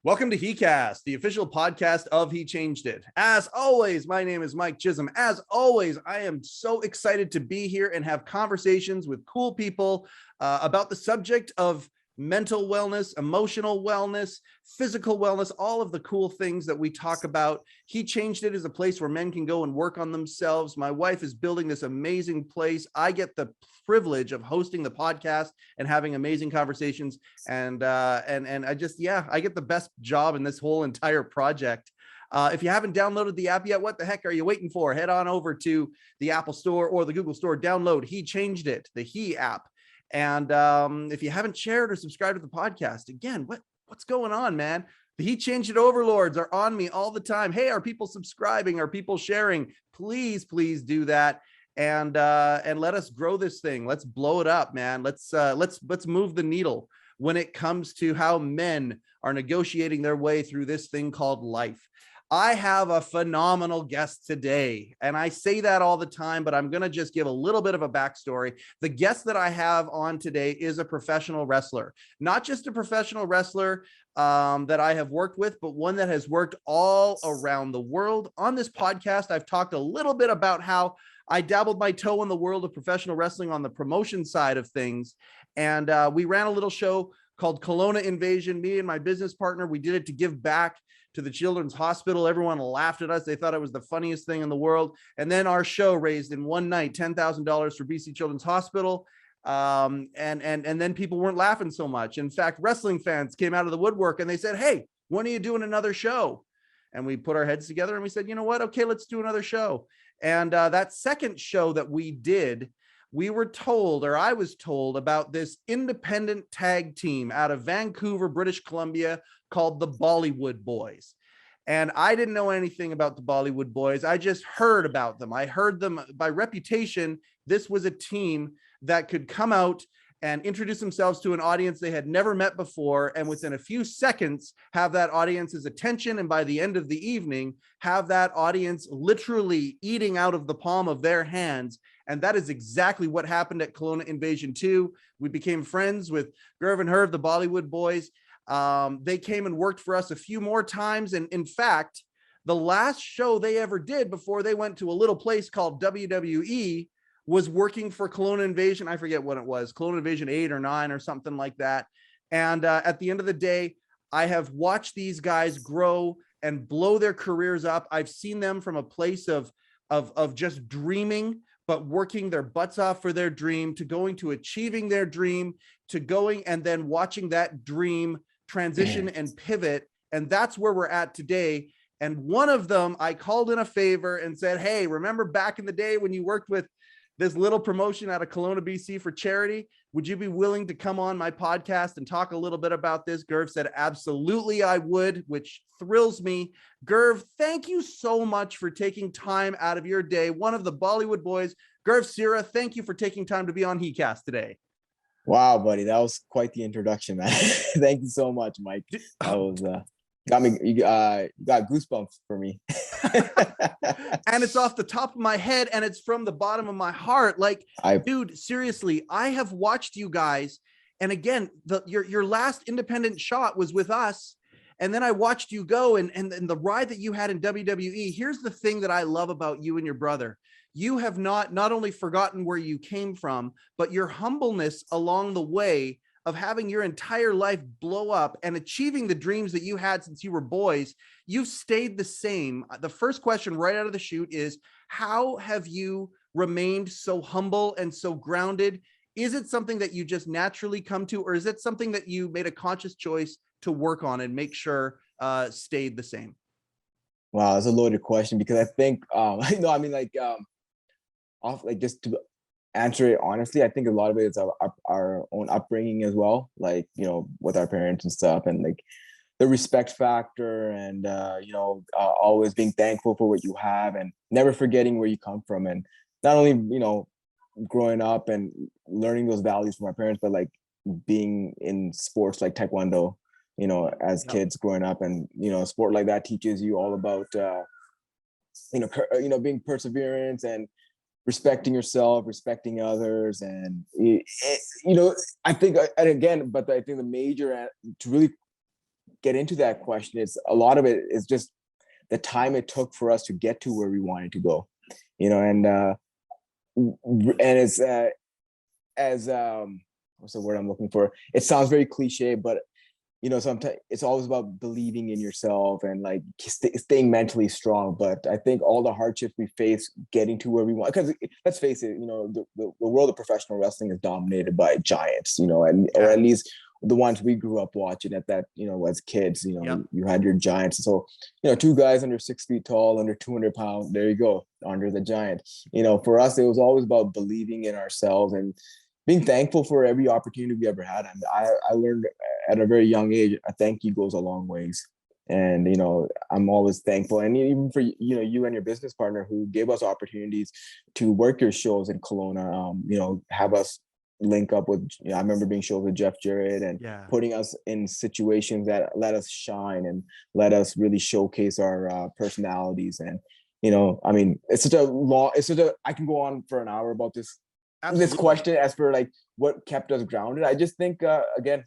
Welcome to heCast, the official podcast of HeChangedIt. As always, my name is Mike Chisholm. As always, I am so excited to be here and have conversations with cool people about the subject of mental wellness, emotional wellness, physical wellness, all of the cool things that we talk about. HeChangedIt is a place where men can go and work on themselves. My wife is building this amazing place. I get the privilege of hosting the podcast and having amazing conversations. And I get the best job in this whole entire project. If you haven't downloaded the app yet, what the heck are you waiting for? Head on over to the Apple Store or the Google Store, download HeChangedIt, the He app. And if you haven't shared or subscribed to the podcast, again, what's going on, man? The HeChangedIt overlords are on me all the time. Hey, are people subscribing? Are people sharing? Please do that. And let us grow this thing. Let's blow it up, man. Let's move the needle when it comes to how men are negotiating their way through this thing called life. I have a phenomenal guest today, and I say that all the time, but I'm going to just give a little bit of a backstory. The guest that I have on today is a professional wrestler, not just a professional wrestler that I have worked with, but one that has worked all around the world. On this podcast, I've talked a little bit about how I dabbled my toe in the world of professional wrestling on the promotion side of things. And we ran a little show called Kelowna Invasion. Me and my business partner, we did it to give back to the Children's Hospital. Everyone laughed at us. They thought it was the funniest thing in the world. And then our show raised in one night $10,000 for BC Children's Hospital. And then people weren't laughing so much. In fact, wrestling fans came out of the woodwork and they said, "Hey, when are you doing another show?" And we put our heads together and we said, "You know what? Okay, let's do another show." And that second show that we did, we were told, or I was told, about this independent tag team out of Vancouver, British Columbia, called the Bollywood Boys. And I didn't know anything about the Bollywood Boys. I just heard about them. I heard them by reputation. This was a team that could come out and introduce themselves to an audience they had never met before, and within a few seconds have that audience's attention, and by the end of the evening have that audience literally eating out of the palm of their hands. And that is exactly what happened at Kelowna Invasion 2. We became friends with Gurv and Herv, the Bollywood Boys. They came and worked for us a few more times, and in fact, the last show they ever did before they went to a little place called WWE was working for Kelowna Invasion. I forget what it was, Kelowna Invasion 8 or 9 or something like that. And at the end of the day, I have watched these guys grow and blow their careers up. I've seen them from a place of just dreaming, but working their butts off for their dream, to going to achieving their dream, to going and then watching that dream transition and pivot. And that's where we're at today. And one of them, I called in a favor and said, "Hey, remember back in the day when you worked with this little promotion out of Kelowna, BC for charity? Would you be willing to come on my podcast and talk a little bit about this?" Gurv said, "Absolutely, I would," which thrills me. Gurv, thank you so much for taking time out of your day. One of the Bollywood Boys, Gurv Sihra, thank you for taking time to be on heCast today. Wow, buddy, that was quite the introduction, man. Thank you so much, Mike. That was you got goosebumps for me. And it's off the top of my head and it's from the bottom of my heart. Like, dude, seriously, I have watched you guys. And again, your last independent shot was with us. And then I watched you go and the ride that you had in WWE. Here's the thing that I love about you and your brother. You have not only forgotten where you came from, but your humbleness along the way of having your entire life blow up and achieving the dreams that you had since you were boys. You've stayed the same. The first question right out of the chute is, how have you remained so humble and so grounded? Is it something that you just naturally come to, or is it something that you made a conscious choice to work on and make sure stayed the same? Wow, that's a loaded question, because I think, just to answer it honestly, I think a lot of it is our own upbringing as well, like, with our parents and stuff, and like the respect factor, and always being thankful for what you have and never forgetting where you come from. And not only growing up and learning those values from our parents, but like being in sports like taekwondo, as kids growing up, and a sport like that teaches you all about being perseverance and respecting yourself, respecting others. And I think, and again, but I think the major to really get into that question, it's a lot of it is just the time it took for us to get to where we wanted to go, and it's as what's the word I'm looking for? It sounds very cliche, but sometimes it's always about believing in yourself and like staying mentally strong. But I think all the hardships we face getting to where we want, because let's face it, the world of professional wrestling is dominated by giants, or at least the ones we grew up watching at that, as kids, you had your giants. So, 2 guys under 6 feet tall, under 200 pounds, there you go, under the giant. For us, it was always about believing in ourselves and being thankful for every opportunity we ever had. I learned at a very young age, a thank you goes a long ways. And, I'm always thankful. And even for, you and your business partner who gave us opportunities to work your shows in Kelowna, have us link up with, I remember being shows with Jeff Jarrett and putting us in situations that let us shine and let us really showcase our personalities. And, it's such a, I can go on for an hour about this. Absolutely. This question as for like what kept us grounded. I just think again,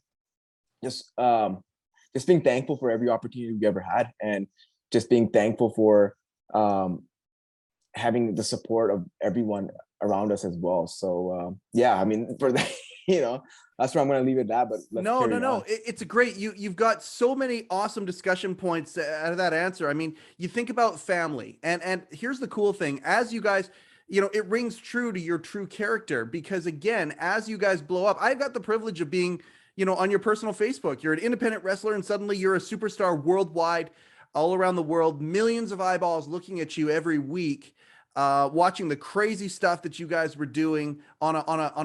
just being thankful for every opportunity we ever had, and just being thankful for having the support of everyone around us as well. So for that, that's where I'm going to leave it at. But no, it's a great. You've got so many awesome discussion points out of that answer. I mean, you think about family, and here's the cool thing: as you guys, it rings true to your true character, because again, as you guys blow up, I've got the privilege of being, on your personal Facebook. You're an independent wrestler and suddenly you're a superstar worldwide, all around the world, millions of eyeballs looking at you every week, watching the crazy stuff that you guys were doing on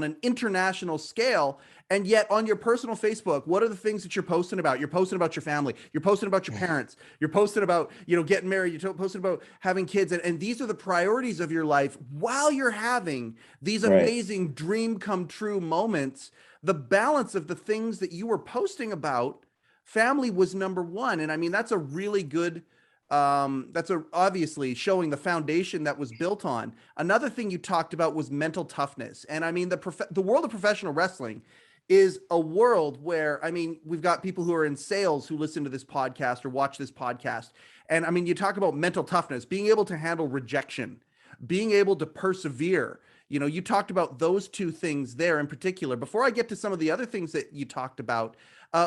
an international scale. And yet on your personal Facebook, what are the things that you're posting about? You're posting about your family. You're posting about your parents. You're posting about, getting married. You're posting about having kids. And these are the priorities of your life while you're having these amazing dream come true moments. The balance of the things that you were posting about, family was number one. And I mean, that's a really good, obviously showing the foundation that was built on. Another thing you talked about was mental toughness. And I mean, the world of professional wrestling is a world where, I mean, we've got people who are in sales who listen to this podcast or watch this podcast. And I mean, you talk about mental toughness, being able to handle rejection, being able to persevere. You talked about those two things there in particular. Before I get to some of the other things that you talked about,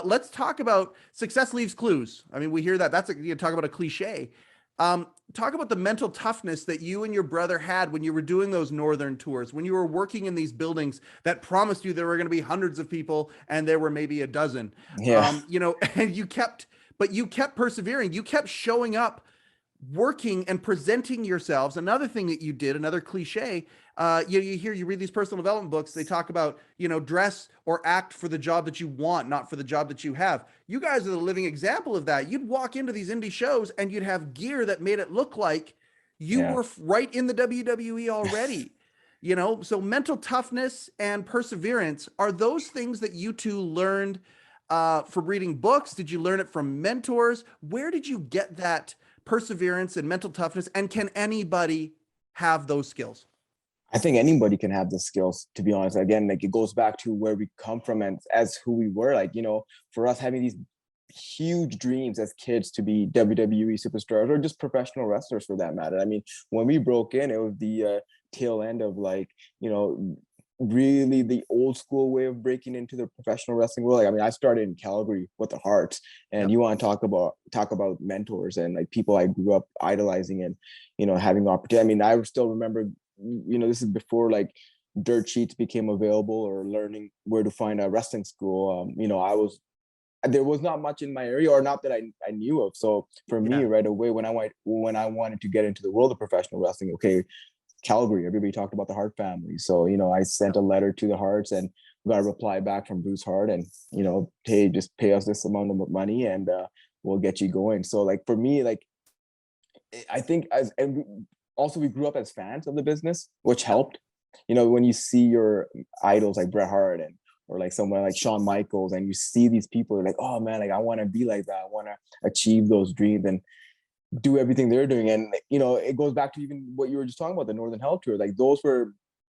let's talk about success leaves clues. I mean, we hear that. You talk about a cliche. Talk about the mental toughness that you and your brother had when you were doing those northern tours, when you were working in these buildings that promised you there were going to be hundreds of people and there were maybe a dozen. And you kept persevering. You kept showing up, working and presenting yourselves. Another thing that you did, another cliche, you read these personal development books, they talk about, dress or act for the job that you want, not for the job that you have. You guys are the living example of that. You'd walk into these indie shows and you'd have gear that made it look like you were right in the WWE already. So mental toughness and perseverance, are those things that you two learned from reading books? Did you learn it from mentors? Where did you get that perseverance and mental toughness? And can anybody have those skills? I think anybody can have the skills, to be honest. Again, like it goes back to where we come from and as who we were. Like, for us having these huge dreams as kids to be WWE superstars or just professional wrestlers for that matter. I mean, when we broke in, it was the tail end of like, really the old school way of breaking into the professional wrestling world. Like, I mean, I started in Calgary with the Hearts, and you want to talk about mentors and like people I grew up idolizing and, having opportunity. I mean, I still remember, this is before like dirt sheets became available or learning where to find a wrestling school. There was not much in my area, or not that I knew of. So for me, right away, when I wanted to get into the world of professional wrestling, okay, Calgary, everybody talked about the Hart family. So, I sent a letter to the Harts and got a reply back from Bruce Hart and, hey, just pay us this amount of money and we'll get you going. So like, for me, like, I think also we grew up as fans of the business, which helped, when you see your idols like Bret Hart or like someone like Shawn Michaels, and you see these people, you're like, oh man, like I want to be like that. I want to achieve those dreams and do everything they're doing. And it goes back to even what you were just talking about, the Northern Hell tour. Like those were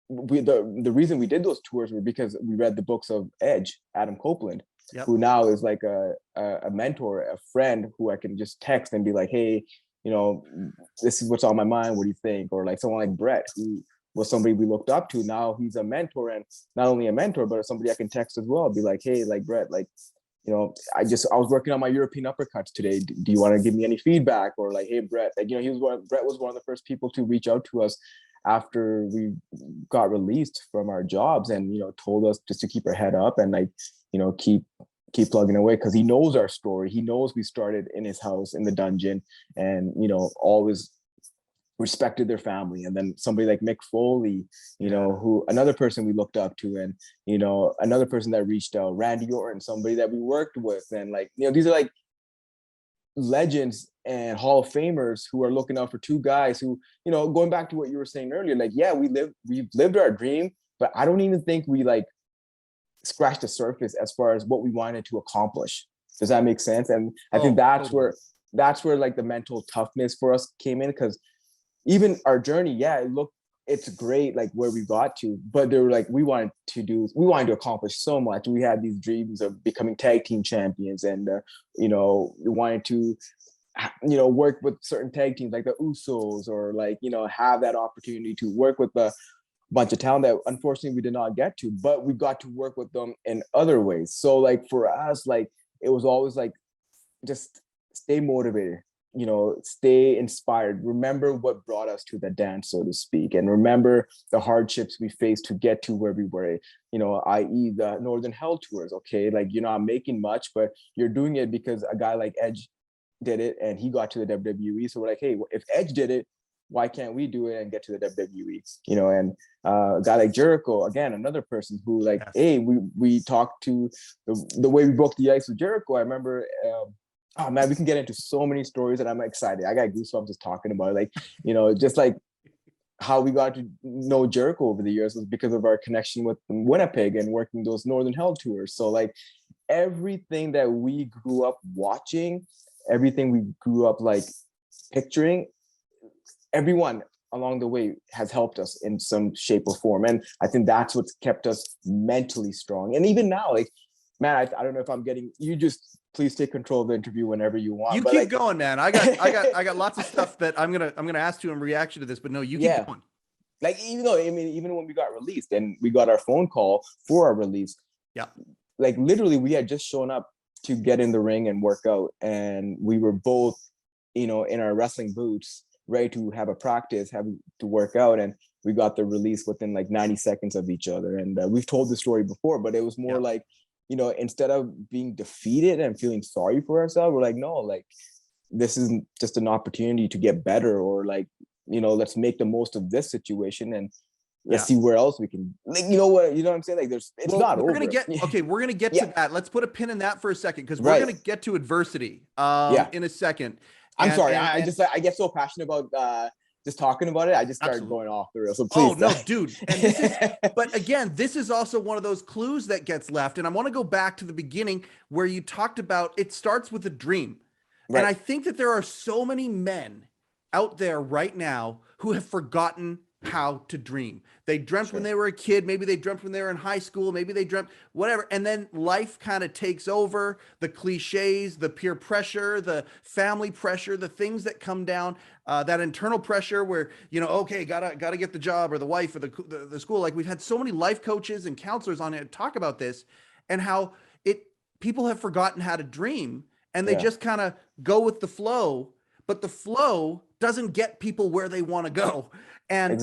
the reason we did those tours were because we read the books of Edge, Adam Copeland, Yep. who now is like a mentor, a friend who I can just text and be like, hey, you know, this is what's on my mind. What do you think? Or like someone like Brett, who was somebody we looked up to. Now he's a mentor, and not only a mentor, but somebody I can text as well. Be like, hey, like Brett, like, you know, I was working on my European uppercuts today. Do you want to give me any feedback? Or like, hey, Brett, like, you know, Brett was one of the first people to reach out to us after we got released from our jobs, and, you know, told us just to keep our head up and like, you know, keep plugging away, because he knows our story. He knows we started in his house in the dungeon, and, you know, always respected their family. And then somebody like Mick Foley, you know, who another person we looked up to, and, you know, another person that reached out, Randy Orton, somebody that we worked with. And like, you know, these are like legends and Hall of Famers who are looking out for two guys who, you know, going back to what you were saying earlier, like, yeah, we've lived our dream, but I don't even think we like scratched the surface as far as what we wanted to accomplish. Does that make sense? And I think that's totally. where like the mental toughness for us came in, because even our journey, yeah, it's great, like where we got to, but they were like, we wanted to accomplish so much. We had these dreams of becoming tag team champions, and you know, we wanted to, you know, work with certain tag teams like the Usos, or like, you know, have that opportunity to work with the bunch of talent that unfortunately we did not get to, but we got to work with them in other ways. So like for us, like it was always like, just stay motivated, you know, stay inspired, remember what brought us to the dance, so to speak, and remember the hardships we faced to get to where we were, you know, i.e. the Northern Hell tours. Okay, like you're not making much, but you're doing it because a guy like Edge did it and he got to the WWE. So we're like, hey, if Edge did it, why can't we do it and get to the WWE? You know, and a guy like Jericho, again, another person who like, hey, we talked to the way we broke the ice with Jericho. I remember, oh man, we can get into so many stories, and I'm excited. I got goosebumps just talking about it. Like, you know, just like how we got to know Jericho over the years was because of our connection with Winnipeg and working those Northern Hell tours. So like everything that we grew up watching, everything we grew up like picturing, everyone along the way has helped us in some shape or form. And I think that's what's kept us mentally strong. And even now, like, man, I don't know if I'm getting, you just please take control of the interview whenever you want. You but keep like, going, man. I got lots of stuff that I'm gonna ask you in reaction to this, but no, you keep going. Like, even when we got released and we got our phone call for our release, like literally we had just shown up to get in the ring and work out, and we were both, you know, in our wrestling boots, ready to have a practice, have to work out, and we got the release within like 90 seconds of each other. And we've told the story before, but it was more like, you know, instead of being defeated and feeling sorry for ourselves, we're like, no, like this isn't just an opportunity to get better, or like, you know, let's make the most of this situation and let's see where else we can, like, you know what I'm saying? Like it's not over. We're gonna get to that. Let's put a pin in that for a second, because we're gonna get to adversity in a second. I'm sorry. I get so passionate about just talking about it. I just started going off the rails. So please. Oh no, dude. And this is, but again, this is also one of those clues that gets left. And I want to go back to the beginning where you talked about it starts with a dream. Right. And I think that there are so many men out there right now who have forgotten how to dream. They dreamt when they were a kid. Maybe they dreamt when they were in high school. Maybe they dreamt whatever. And then life kind of takes over, the cliches, the peer pressure, the family pressure, the things that come down, that internal pressure where, you know, okay, gotta get the job or the wife or the school. Like we've had so many life coaches and counselors on it talk about this, and how people have forgotten how to dream, and they just kind of go with the flow, but the flow doesn't get people where they want to go. And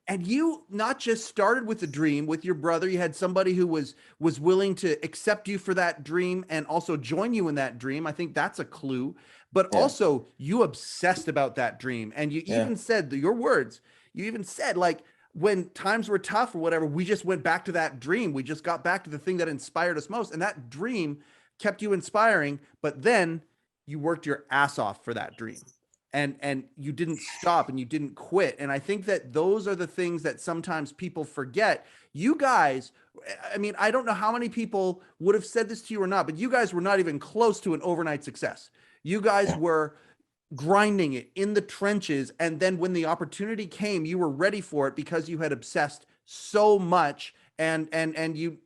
and you not just started with a dream with your brother, you had somebody who was willing to accept you for that dream and also join you in that dream. I think that's a clue, but also you obsessed about that dream. And you even said your words, you even said like, when times were tough or whatever, we just went back to that dream. We just got back to the thing that inspired us most. And that dream kept you inspiring, but then you worked your ass off for that dream. And you didn't stop and you didn't quit. And I think that those are the things that sometimes people forget. You guys, I mean, I don't know how many people would have said this to you or not, but you guys were not even close to an overnight success. You guys were grinding it in the trenches. And then when the opportunity came, you were ready for it because you had obsessed so much and you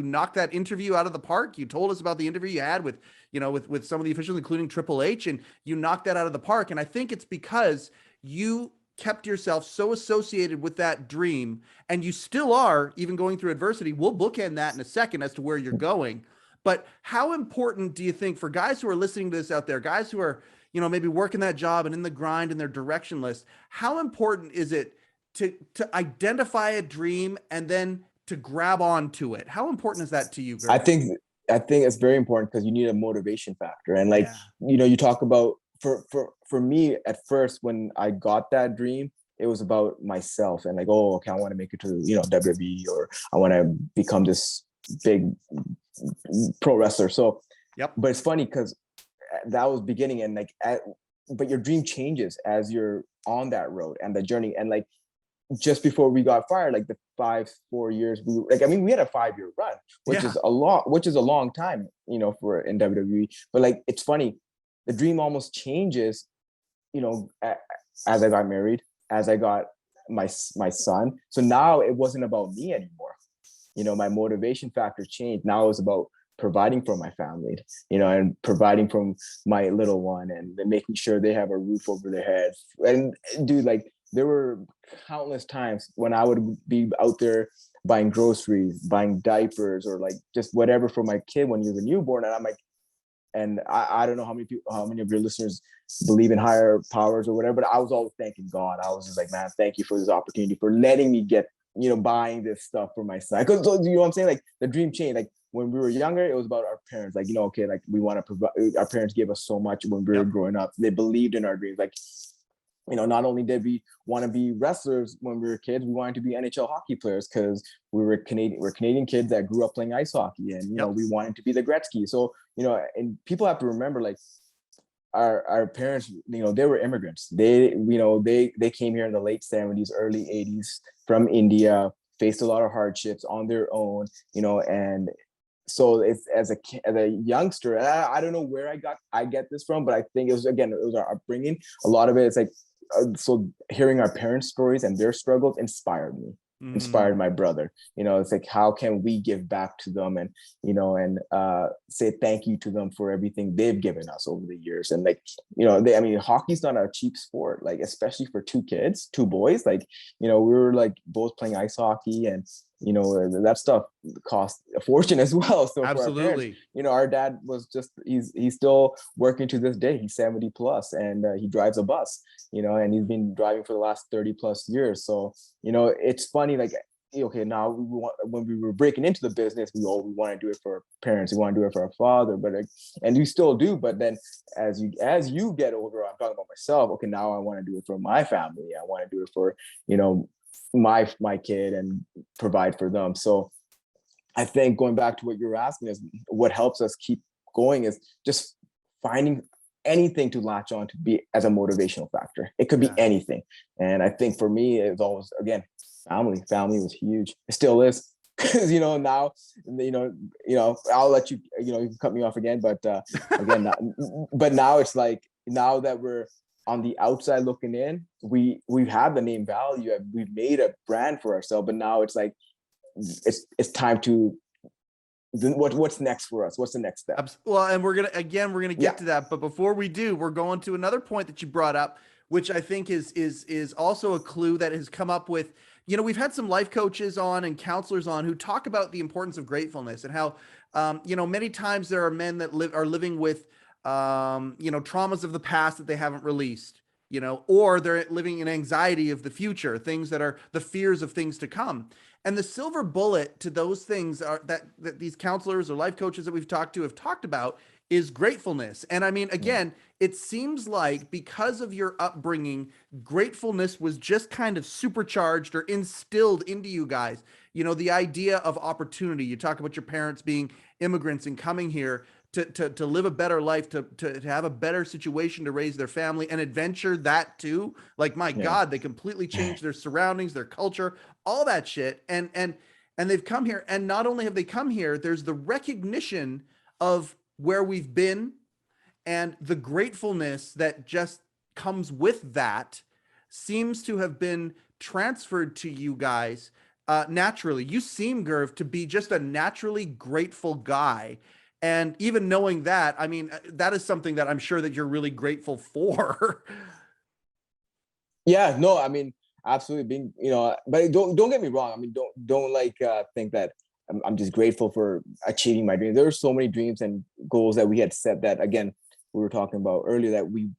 knocked that interview out of the park. You told us about the interview you had with, with some of the officials, including Triple H, and you knocked that out of the park. And I think it's because you kept yourself so associated with that dream, and you still are, even going through adversity. We'll bookend that in a second as to where you're going. But how important do you think, for guys who are listening to this out there, guys who are, maybe working that job and in the grind and they're directionless, how important is it to identify a dream and then to grab onto it? How important is that to you, I Gurv? think I think it's very important because you need a motivation factor. And like, Yeah. you talk about for me at first when I got that dream, it was about myself and like, oh, okay, I want to make it to, WWE, or I want to become this big pro wrestler. So, Yep. but it's funny because that was beginning, and like, but your dream changes as you're on that road and the journey. And like, just before we got fired, like the 4 years, we had a 5-year run, which Yeah. is a long time, for in WWE. But like, it's funny, the dream almost changes, as I got married, as I got my son. So now it wasn't about me anymore. My motivation factor changed. Now it was about providing for my family, and providing from my little one, and then making sure they have a roof over their heads. And dude, like, there were countless times when I would be out there buying groceries, buying diapers, or like just whatever for my kid when he was a newborn. And I'm like, and I don't know how many of your listeners believe in higher powers or whatever, but I was always thanking God. I was just like, man, thank you for this opportunity, for letting me get, buying this stuff for my son. Because, you know what I'm saying? Like, the dream changed. Like, when we were younger, it was about our parents. Like, okay, like, we want to provide. Our parents gave us so much when we were growing up. They believed in our dreams. Like, not only did we want to be wrestlers when we were kids, we wanted to be NHL hockey players because we're Canadian kids that grew up playing ice hockey, and we wanted to be the Gretzky. So, and people have to remember, like, our parents, they were immigrants. They came here in the late 70s, early 80s from India, faced a lot of hardships on their own, and so it's as a youngster, I don't know where I get this from, but I think it was our upbringing. A lot of it is like, so hearing our parents' stories and their struggles inspired me, inspired my brother. It's like, how can we give back to them, and say thank you to them for everything they've given us over the years. And like, hockey's not a cheap sport, like, especially for two boys. Like, we were like both playing ice hockey, and that stuff cost a fortune as well. So Absolutely. For our parents, our dad was he's still working to this day. He's 70 plus, and he drives a bus, and he's been driving for the last 30 plus years. So, it's funny, like, okay, now when we were breaking into the business, we want to do it for our parents, we want to do it for our father, but and we still do. But then as you get older, I'm talking about myself. Okay, now I want to do it for my family. I want to do it for, my kid, and provide for them. So I think, going back to what you're asking, is what helps us keep going is just finding anything to latch on to be as a motivational factor. It could be anything. And I think for me, it's always, again, family was huge. It still is. Because now, I'll let you, you can cut me off again, but again, but now it's like, now that we're on the outside looking in, we have the name value, we've made a brand for ourselves, but now it's like, it's time to, what's next for us? What's the next step? Well, and we're gonna get to that, but before we do, we're going to another point that you brought up, which I think is also a clue that has come up with. We've had some life coaches on and counselors on who talk about the importance of gratefulness, and how many times there are men that are living with traumas of the past that they haven't released, or they're living in anxiety of the future, things that are the fears of things to come. And the silver bullet to those things are that these counselors or life coaches that we've talked to have talked about is gratefulness. And I mean, again, it seems like because of your upbringing, gratefulness was just kind of supercharged or instilled into you guys. The idea of opportunity. You talk about your parents being immigrants and coming here to live a better life, to have a better situation to raise their family and adventure that too. Like, my God, they completely changed their surroundings, their culture, all that shit. And they've come here. And not only have they come here, there's the recognition of where we've been and the gratefulness that just comes with that seems to have been transferred to you guys naturally. You seem, Gurv, to be just a naturally grateful guy. And even knowing that, I mean, that is something that I'm sure that you're really grateful for. Yeah, no, I mean, absolutely being, but don't get me wrong. I mean, don't like think that I'm just grateful for achieving my dreams. There were so many dreams and goals that we had set that, again, we were talking about earlier, that we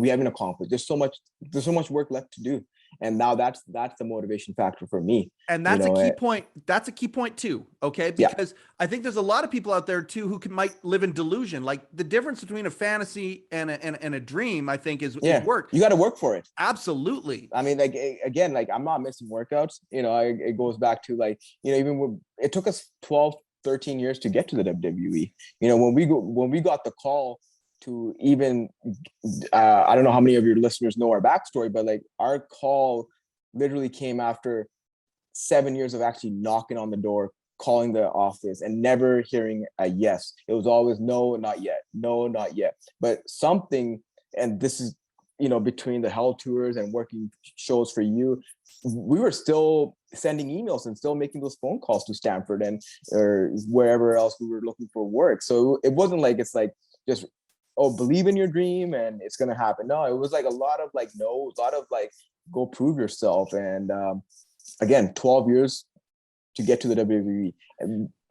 haven't accomplished. There's so much work left to do. And now that's the motivation factor for me. And that's a key point. That's a key point too. Okay. Yeah. Because I think there's a lot of people out there too who might live in delusion. Like the difference between a fantasy and a dream, I think is work. You got to work for it. Absolutely. I mean, like, again, like, I'm not missing workouts. It goes back to, like, even when it took us 12, 13 years to get to the WWE. When we got the call to even, I don't know how many of your listeners know our backstory, but like, our call literally came after 7 years of actually knocking on the door, calling the office, and never hearing a yes. It was always no, not yet, no, not yet. But something, and this is, between the Hell tours and working shows for you, we were still sending emails and still making those phone calls to Stanford or wherever else we were looking for work. So it wasn't like, it's like just, oh, believe in your dream and it's going to happen. No, it was like a lot of like, no, a lot of like, go prove yourself. And again, 12 years to get to the WWE.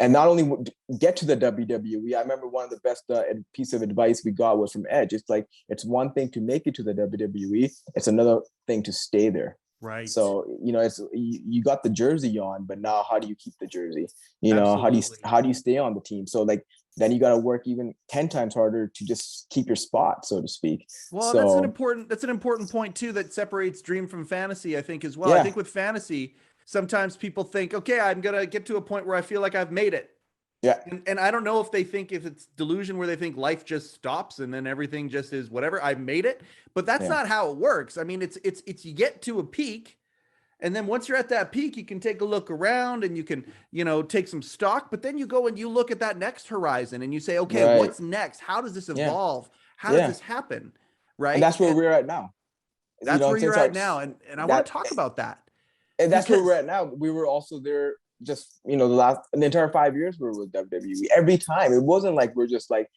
And not only get to the WWE, I remember one of the best piece of advice we got was from Edge. It's like, it's one thing to make it to the WWE. It's another thing to stay there. Right. So, it's, you got the jersey on, but now how do you keep the jersey? How do you stay on the team? So like, then you got to work even 10 times harder to just keep your spot, so to speak. Well, so, that's an important point too, that separates dream from fantasy, I think, as well. Yeah. I think with fantasy, sometimes people think, okay, I'm going to get to a point where I feel like I've made it. Yeah. And I don't know if it's delusion where they think life just stops and then everything just is whatever, I've made it, but that's not how it works. I mean, it's you get to a peak, and then once you're at that peak, you can take a look around and you can, take some stock, but then you go and you look at that next horizon and you say, okay, what's next? How does this evolve? How does this happen? Right. And that's where we're at now. That's where you're at now. And I want to talk about that. And that's where we're at now. We were also there just, the entire 5 years we were with WWE. Every time, it wasn't like we're just like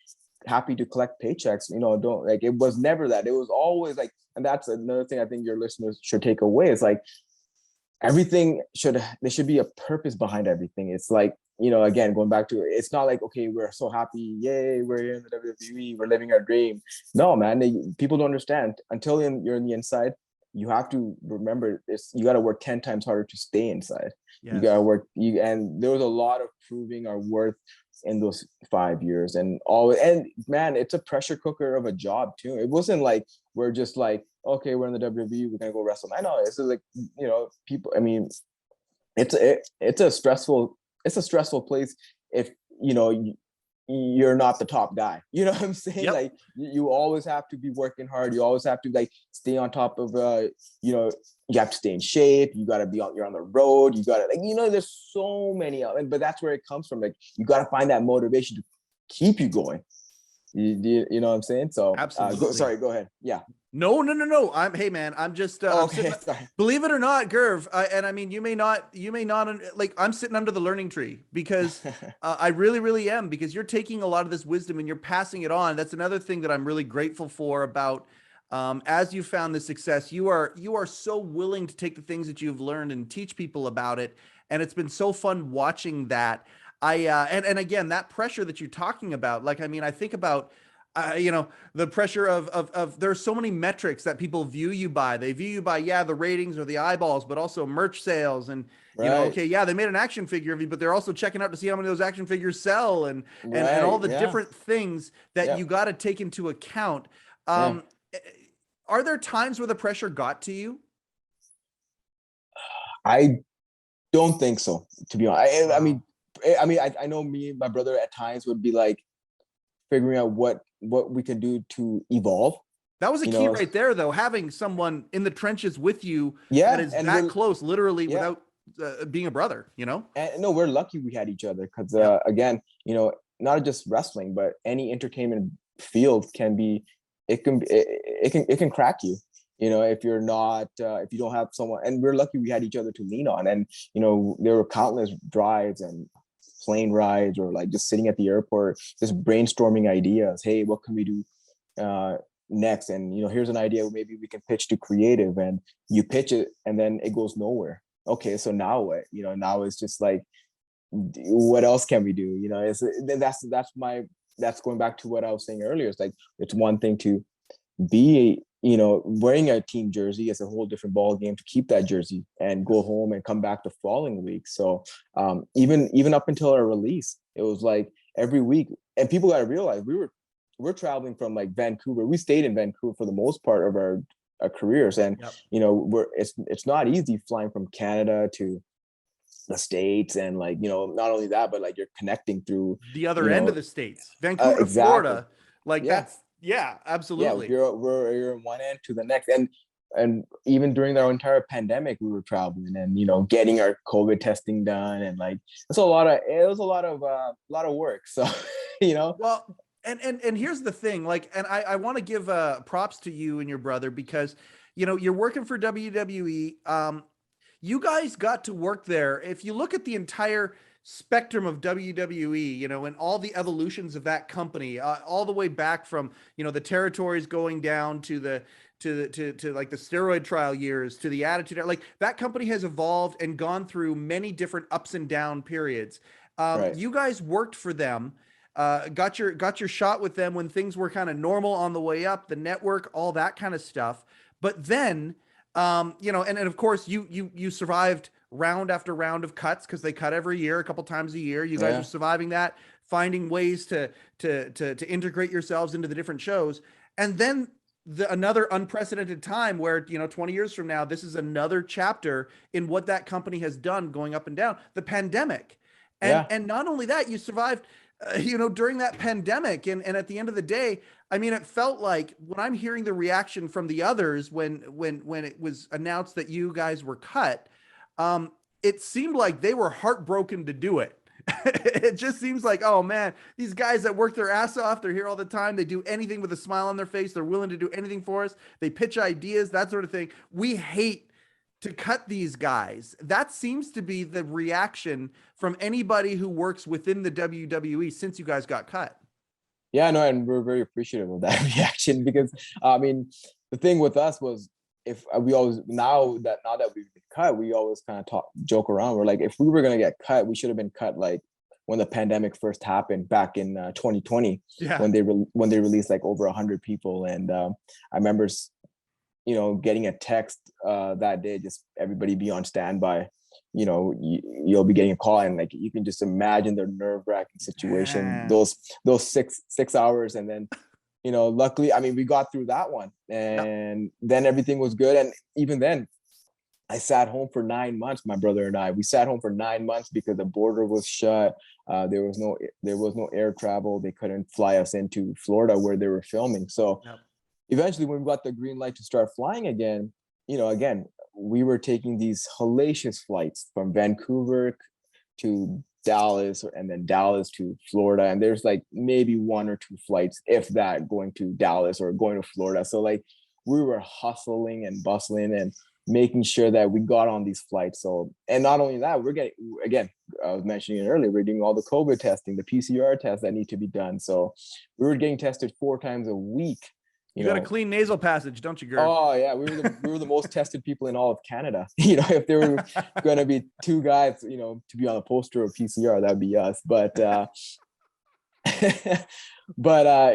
happy to collect paychecks, it was never that. It was always like, and that's another thing I think your listeners should take away. It's like, there should be a purpose behind everything. It's like, again, going back to it, it's not like, okay, we're so happy, yay, we're here in the WWE, we're living our dream. No, man, people don't understand. Until you're in the inside, you have to remember this. You got to work 10 times harder to stay inside. Yes. You got to work. And there was a lot of proving our worth in those 5 years, and man, it's a pressure cooker of a job too. It wasn't like we're just like, okay, we're in the WWE, we're gonna go wrestle. I know it's like, people. I mean, it's a stressful place if you're not the top guy. You know what I'm saying? Yep. Like you always have to be working hard. You always have to like stay on top of you have to stay in shape. You got to you're on the road. You got to there's so many, but that's where it comes from. Like you got to find that motivation to keep you going. You know what I'm saying? So absolutely. Go ahead. Yeah. No. Hey man, I'm just okay. Believe it or not, Gurv, and I mean, you may not like, I'm sitting under the learning tree because I really, really am, because you're taking a lot of this wisdom and you're passing it on. That's another thing that I'm really grateful for about, as you found this success, you are so willing to take the things that you've learned and teach people about it. And it's been so fun watching that. And again, that pressure that you're talking about, like, I mean, I think about, the pressure of there's so many metrics that people view you by. They view you by, the ratings or the eyeballs, but also merch sales. And, okay, they made an action figure of you, but they're also checking out to see how many of those action figures sell and all the different things that you got to take into account. Are there times where the pressure got to you? I don't think so, to be honest. I know me and my brother at times would be like figuring out what we can do to evolve. That was a key right there, though, having someone in the trenches with you that is that close, literally, without being a brother, And no, we're lucky we had each other because, again, not just wrestling, but any entertainment field can crack you. You know, if you're not, if you don't have someone, and we're lucky we had each other to lean on. And, you know, there were countless drives and plane rides or like just sitting at the airport, just brainstorming ideas. Hey, what can we do next? And, you know, here's an idea maybe we can pitch to creative, and you pitch it and then it goes nowhere. Okay, so now what? You know, now it's just like, what else can we do? You know, that's going back to what I was saying earlier. It's like, it's one thing to be, you know, wearing a team jersey. Is a whole different ball game to keep that jersey and go home and come back the following week. So even up until our release, it was like every week. And people got to realize we're traveling from like Vancouver. We stayed in Vancouver for the most part of our careers, and you know, it's not easy flying from Canada to the States. And like, you know, not only that, but like you're connecting through the other end of the States, Vancouver to Florida. Like that's absolutely. We're in one end to the next. And even during our entire pandemic, we were traveling and, you know, getting our COVID testing done. And like, it was a lot of work. So, you know, well, and here's the thing, like, and I want to give props to you and your brother, because, you know, you're working for WWE. You guys got to work there. If you look at the entire spectrum of WWE, you know, and all the evolutions of that company, all the way back from, you know, the territories going down to like the steroid trial years, to the attitude, like that company has evolved and gone through many different ups and down periods. You guys worked for them, got your shot with them when things were kind of normal on the way up, the network, all that kind of stuff. But then, you know, and of course you survived round after round of cuts, because they cut every year, a couple times a year. You guys are surviving that, finding ways to integrate yourselves into the different shows. And then another unprecedented time where, you know, 20 years from now, this is another chapter in what that company has done, going up and down, the pandemic. And not only that, you survived, you know, during that pandemic. And at the end of the day, I mean, it felt like, when I'm hearing the reaction from the others, when it was announced that you guys were cut, it seemed like they were heartbroken to do it. It just seems like, oh man, these guys that work their ass off, they're here all the time. They do anything with a smile on their face. They're willing to do anything for us. They pitch ideas, that sort of thing. We hate to cut these guys. That seems to be the reaction from anybody who works within the WWE since you guys got cut. Yeah, no, and we're very appreciative of that reaction, because I mean, the thing with us was, if we always, now that we've been cut, we always kind of joke around. We're like, if we were going to get cut, we should have been cut like when the pandemic first happened back in 2020, when they released like over 100 people. And I remember, you know, getting a text that day, just everybody be on standby. You know, you'll be getting a call, and like, you can just imagine the nerve-wracking situation, those 6 hours. And then, you know, luckily, I mean, we got through that one, and then everything was good. And even then, I sat home for 9 months. My brother and I, we sat home for 9 months because the border was shut. There was no air travel. They couldn't fly us into Florida where they were filming. So eventually, when we got the green light to start flying again, you know, again, we were taking these hellacious flights from Vancouver to Dallas, and then Dallas to Florida. And there's like maybe 1 or 2 flights, if that, going to Dallas or going to Florida. So like, we were hustling and bustling and making sure that we got on these flights. So, and not only that, we're getting, again, I was mentioning it earlier, we're doing all the COVID testing, the PCR tests that need to be done. So we were getting tested 4 times a week. You got a clean nasal passage, don't you, Gurv? Oh yeah, we were the most tested people in all of Canada. You know, if there were going to be 2 guys, you know, to be on a poster of PCR, that would be us. But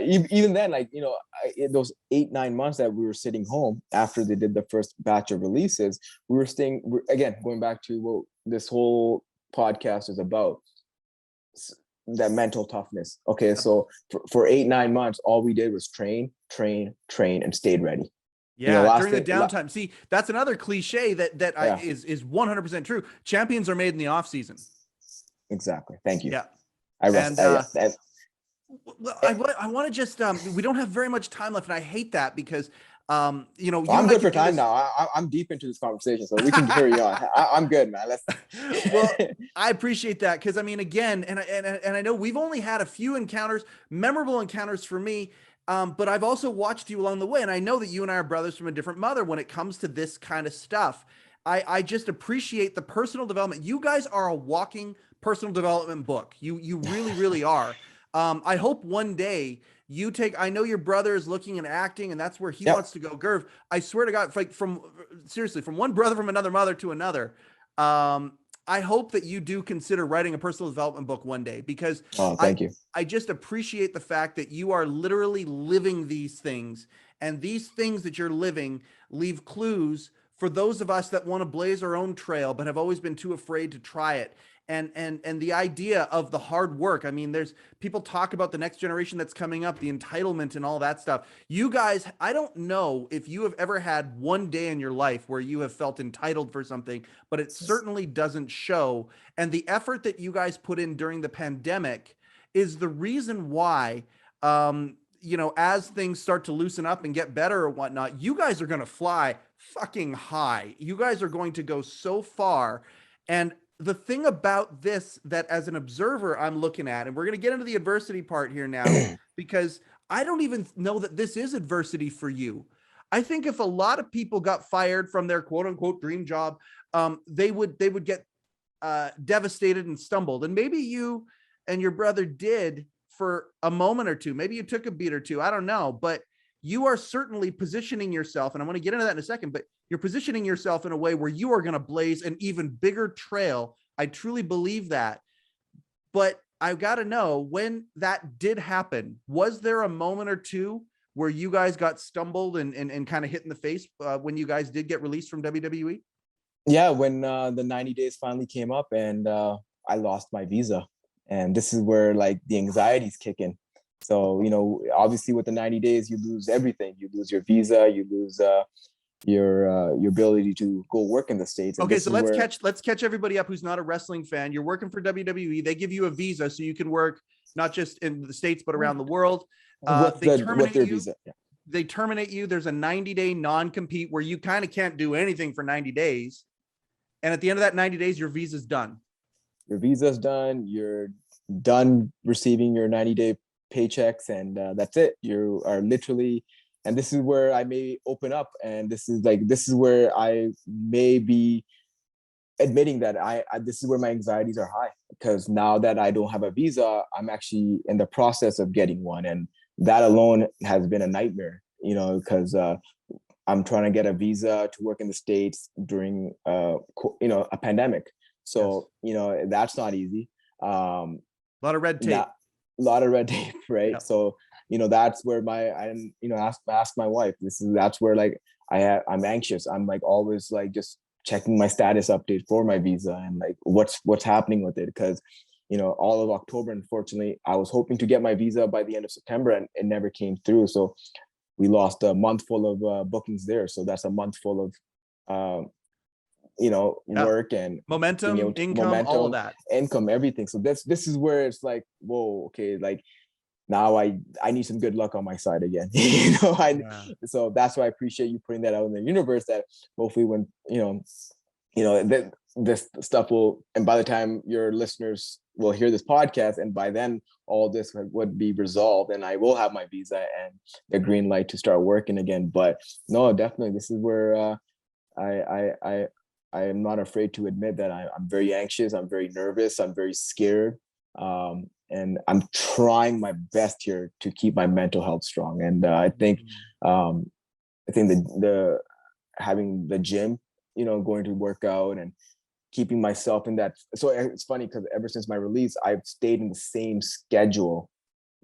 even then, like, you know, in those 8-9 months that we were sitting home after they did the first batch of releases, we're again, going back to what this whole podcast is about, that mental toughness. Okay, so for 8-9 months, all we did was train, and stayed ready. Yeah, you know, during the downtime. See, that's another cliche that is 100% true. Champions are made in the off season. Exactly. Thank you. Yeah. I want to just we don't have very much time left, and I hate that, because you know, I'm good for time now. I'm deep into this conversation, so we can carry on. I'm good, man. Well, I appreciate that, because I mean, again, and I know we've only had a few encounters, memorable encounters for me. But I've also watched you along the way, and I know that you and I are brothers from a different mother when it comes to this kind of stuff. I just appreciate the personal development. You guys are a walking personal development book. You really, really are. I hope one day you take, I know your brother is looking and acting, and that's where he Yep. wants to go. Gurv, I swear to God, like from seriously, from one brother from another mother to another. I hope that you do consider writing a personal development book one day, because Oh, I thank you. I just appreciate the fact that you are literally living these things, and these things that you're living leave clues for those of us that want to blaze our own trail but have always been too afraid to try it. And the idea of the hard work. I mean, there's people talk about the next generation that's coming up, the entitlement and all that stuff. You guys, I don't know if you have ever had one day in your life where you have felt entitled for something, but it certainly doesn't show. And the effort that you guys put in during the pandemic is the reason why, as things start to loosen up and get better or whatnot, you guys are going to fly fucking high. You guys are going to go so far. And the thing about this, that as an observer I'm looking at, and we're going to get into the adversity part here now, because I don't even know that this is adversity for you. I think if a lot of people got fired from their quote unquote dream job, they would get devastated and stumbled. And maybe you and your brother did for a moment or two. Maybe you took a beat or two. I don't know. But you are certainly positioning yourself, and I want to get into that in a second, but you're positioning yourself in a way where you are going to blaze an even bigger trail. I truly believe that. But I've got to know, when that did happen, was there a moment or two where you guys got stumbled and kind of hit in the face when you guys did get released from WWE? Yeah, when the 90 days finally came up and I lost my visa. And this is where like the anxieties kick in. So, obviously with the 90 days, you lose everything. You lose your visa, you lose your ability to go work in the States. And Okay, this so is where, let's catch everybody up who's not a wrestling fan. You're working for WWE. They give you a visa so you can work not just in the States but around the world. They with terminate their you. visa. Yeah. They terminate you. There's a 90-day non-compete where you kind of can't do anything for 90 days. And at the end of that 90 days, your visa's done. Your visa's done. You're done receiving your 90-day paychecks, and that's it. You are literally, and this is where I may open up, and this is where I may be admitting that I this is where my anxieties are high, because now that I don't have a visa, I'm actually in the process of getting one, and that alone has been a nightmare. Because I'm trying to get a visa to work in the States during a pandemic. So that's not easy. A lot of red tape. A lot of red tape, right? Yep. So that's where ask my wife. That's where like I'm anxious. I'm like always like just checking my status update for my visa and like what's happening with it, because all of October, unfortunately, I was hoping to get my visa by the end of September and it never came through. So we lost a month full of bookings there. So that's a month full of work and momentum, income, all of that. Income, everything. So this is where it's like, whoa, okay, like now I need some good luck on my side again. So that's why I appreciate you putting that out in the universe, that hopefully when this stuff will, and by the time your listeners will hear this podcast, and by then all this would be resolved and I will have my visa and the green light to start working again. But no, definitely this is where I am not afraid to admit that I'm very anxious, I'm very nervous, I'm very scared, and I'm trying my best here to keep my mental health strong. And I think the having the gym, going to work out and keeping myself in that. So it's funny because ever since my release, I've stayed in the same schedule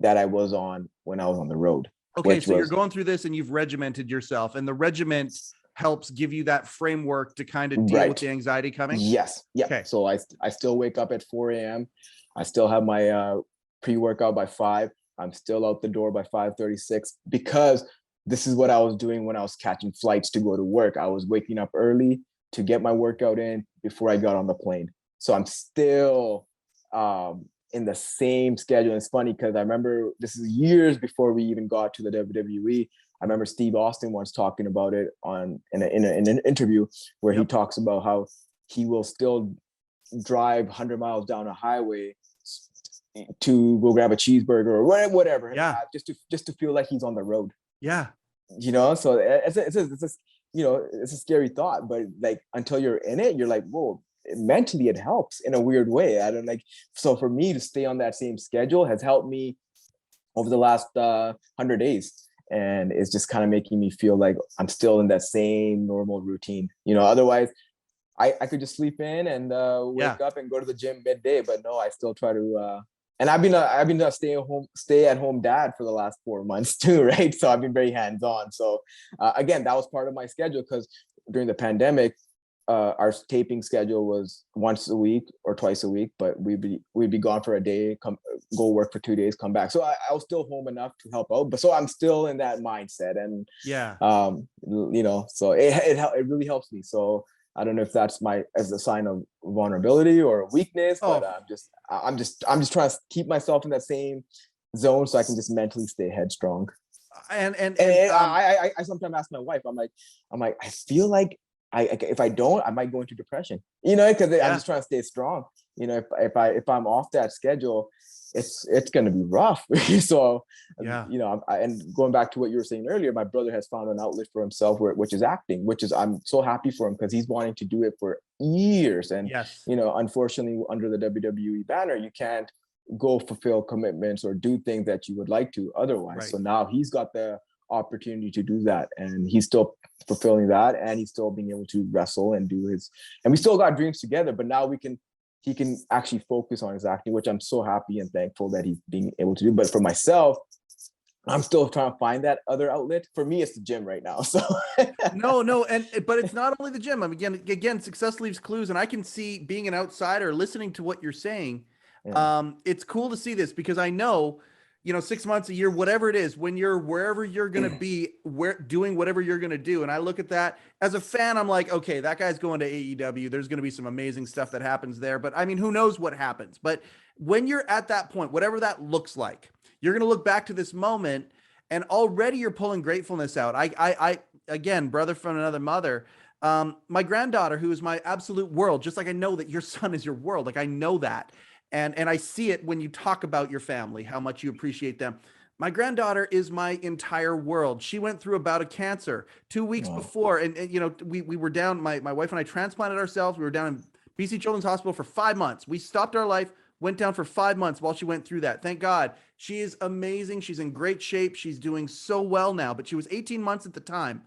that I was on when I was on the road. Okay, so you're going through this and you've regimented yourself, and the regiment helps give you that framework to kind of deal with the anxiety coming? Yes. Yeah. Okay. So I still wake up at 4 a.m. I still have my pre-workout by 5. I'm still out the door by 5:36, because this is what I was doing when I was catching flights to go to work. I was waking up early to get my workout in before I got on the plane. So I'm still in the same schedule. And it's funny because I remember this is years before we even got to the WWE. I remember Steve Austin once talking about it in an interview where he talks about how he will still drive 100 miles down a highway, to go grab a cheeseburger or whatever, Yeah. just to feel like he's on the road. Yeah. So it's a scary thought, but like until you're in it, you're like, whoa, mentally it helps in a weird way. I don't like, so for me to stay on that same schedule has helped me over the last 100 days. And it's just kind of making me feel like I'm still in that same normal routine. Otherwise I could just sleep in and wake up and go to the gym midday, but no, I still try to and I've been a stay at home dad for the last 4 months too, right? So I've been very hands on. So again, that was part of my schedule, because during the pandemic, our taping schedule was once a week or twice a week, but we'd be gone for a day, go work for 2 days, come back. So I was still home enough to help out, but so I'm still in that mindset, and so it really helps me. So I don't know if that's as a sign of vulnerability or weakness, but I'm just trying to keep myself in that same zone so I can just mentally stay headstrong. And I sometimes ask my wife, I'm like, I feel like if I don't, I might go into depression, because I'm just trying to stay strong. If I'm off that schedule, it's going to be rough. So, and going back to what you were saying earlier, my brother has found an outlet for himself, which is acting, I'm so happy for him, because he's wanting to do it for years. And, unfortunately, under the WWE banner, you can't go fulfill commitments or do things that you would like to otherwise. Right. So now he's got the opportunity to do that, and he's still fulfilling that, and he's still being able to wrestle and and we still got dreams together, but now he can actually focus on his acting, which I'm so happy and thankful that he's being able to do. But for myself, I'm still trying to find that other outlet. For me, it's the gym right now. So but it's not only the gym. I mean, again, success leaves clues, and I can see, being an outsider listening to what you're saying. It's cool to see this, because I know, 6 months, a year, whatever it is, when you're wherever you're going to be, doing whatever you're going to do. And I look at that as a fan, I'm like, okay, that guy's going to AEW. There's going to be some amazing stuff that happens there, but I mean, who knows what happens? But when you're at that point, whatever that looks like, you're going to look back to this moment, and already you're pulling gratefulness out. I again, brother from another mother, my granddaughter, who is my absolute world, just like I know that your son is your world. Like, I know that. And I see it when you talk about your family, how much you appreciate them. My granddaughter is my entire world. She went through a bout of cancer 2 weeks before. And we were down, my wife and I transplanted ourselves. We were down in BC Children's Hospital for 5 months. We stopped our life, went down for 5 months while she went through that. Thank God. She is amazing. She's in great shape. She's doing so well now, but she was 18 months at the time.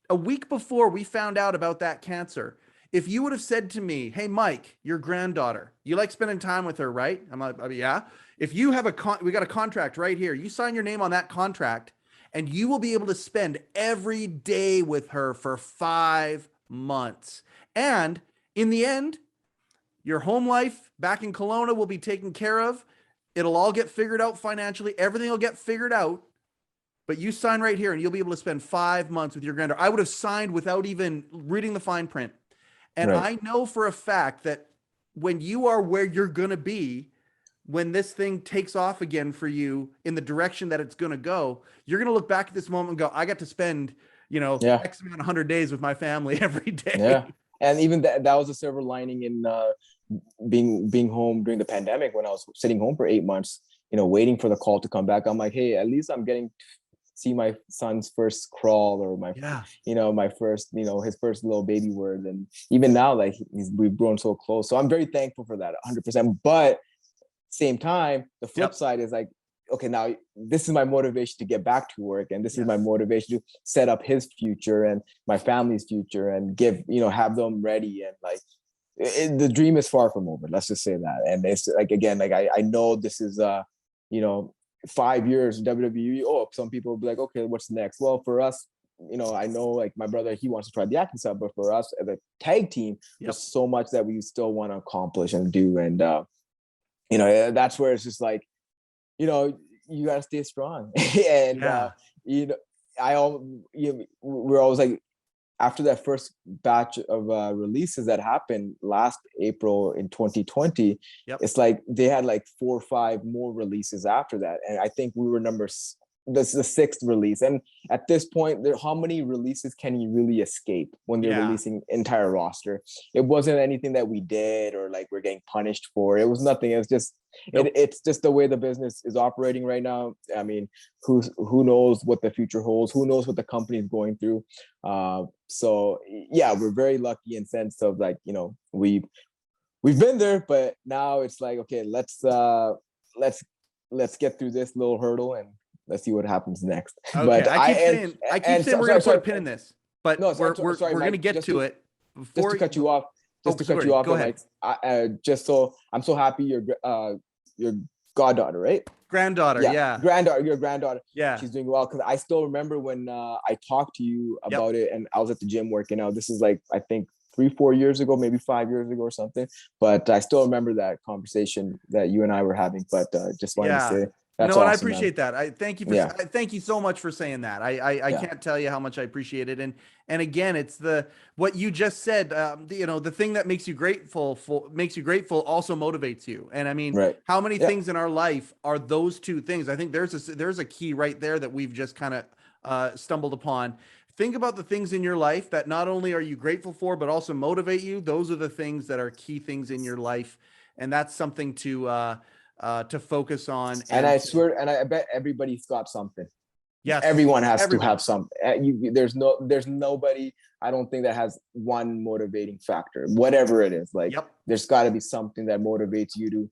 A week before we found out about that cancer, if you would have said to me, hey, Mike, your granddaughter, you like spending time with her, right? I'm like, yeah. If you have we got a contract right here. You sign your name on that contract, and you will be able to spend every day with her for 5 months. And in the end, your home life back in Kelowna will be taken care of. It'll all get figured out financially. Everything will get figured out. But you sign right here, and you'll be able to spend 5 months with your granddaughter. I would have signed without even reading the fine print. And I know for a fact that when you are where you're going to be, when this thing takes off again for you in the direction that it's going to go, you're going to look back at this moment and go, I got to spend, X amount of 100 days with my family every day. Yeah. And even that was a silver lining in being home during the pandemic, when I was sitting home for 8 months, waiting for the call to come back. I'm like, hey, at least I'm getting see my son's first crawl, or my my first his first little baby word. And even now, like, we've grown so close, so I'm very thankful for that 100%. But same time, the flip side is like, okay, now this is my motivation to get back to work, and this is my motivation to set up his future and my family's future, and have them ready. And like, the dream is far from over, let's just say that. And it's like, again, like I know this is 5 years WWE. Some people will be like, okay, what's next? Well, for us, I know, like, my brother, he wants to try the acting stuff, but for us as a tag team, there's so much that we still want to accomplish and do. And that's where it's just like, you gotta stay strong. And we're always like, after that first batch of releases that happened last April in 2020, it's like they had like 4 or 5 more releases after that. And I think we were number this is the sixth release, and at this point, how many releases can you really escape when they're releasing entire roster? It wasn't anything that we did or like we're getting punished for. It was nothing. It was just it's just the way the business is operating right now. I mean, who knows what the future holds? Who knows what the company is going through? So yeah, we're very lucky in sense of like, you know, we've been there, but now it's like, okay, let's get through this little hurdle and let's see what happens next. Okay, But I keep saying we're gonna put a pin in this, but no, we're sorry, gonna get to it. Just to cut you off, Go ahead. Like, just so I'm so happy your goddaughter, right? Granddaughter, yeah. Your granddaughter. Yeah. She's doing well. Cause I still remember when I talked to you about it and I was at the gym working out. This is like, I think 3-4 years ago, maybe 5 years ago or something. But I still remember that conversation that you and I were having. But just wanted to say that's no, awesome, and I appreciate man. that. I thank you for thank you so much for saying that. I can't tell you how much I appreciate it. And again, it's what you just said. You know, the thing that makes you grateful also motivates you. And I mean, how many things in our life are those two things? I think there's a key right there that we've just kind of stumbled upon. Think about the things in your life that not only are you grateful for, but also motivate you. Those are the things that are key things in your life, and that's something to focus on. And I swear, and I bet everybody's got something. Yes, everyone has to have some. There's nobody, I don't think, that has one motivating factor, whatever it is. Like, there's got to be something that motivates you to